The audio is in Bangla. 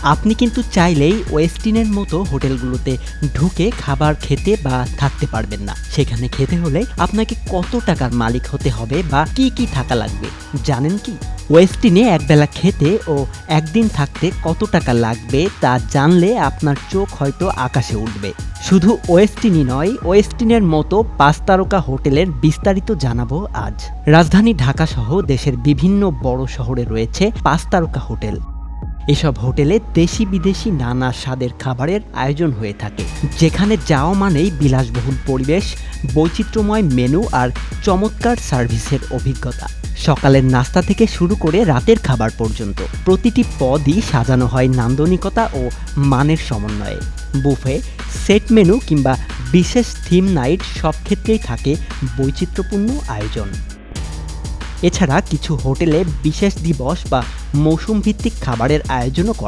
আপনি কিন্তু চাইলেই ওয়েস্টিনের মতো হোটেলগুলোতে ঢুকে খাবার খেতে বা থাকতে পারবেন না। সেখানে খেতে হলে আপনাকে কত টাকার মালিক হতে হবে বা কি থাকা লাগবে জানেন কি? ওয়েস্টিনে একবেলা খেতে ও একদিন থাকতে কত টাকা লাগবে তা জানলে আপনার চোখ হয়তো আকাশে উঠবে। শুধু ওয়েস্টিনই নয়, ওয়েস্টিনের মতো ৫ তারকা হোটেলের বিস্তারিত জানাবো আজ। রাজধানী ঢাকাসহ দেশের বিভিন্ন বড় শহরে রয়েছে ৫ তারকা হোটেল। এসব হোটেলে দেশি বিদেশি নানা স্বাদের খাবারের আয়োজন হয়ে থাকে, যেখানে যাওয়া মানেই বিলাসবহুল পরিবেশ, বৈচিত্র্যময় মেনু আর চমৎকার সার্ভিসের অভিজ্ঞতা। সকালের নাস্তা থেকে শুরু করে রাতের খাবার পর্যন্ত প্রতিটি পদই সাজানো হয় নান্দনিকতা ও মানের সমন্বয়ে। বুফে, সেট মেনু কিংবা বিশেষ থিম নাইট সব ক্ষেত্রেই থাকে বৈচিত্র্যপূর্ণ আয়োজন। এছাড়া কিছু হোটেলে বিশেষ দিবস বা মৌসুম ভিত্তিক খাবারের আয়োজনও করা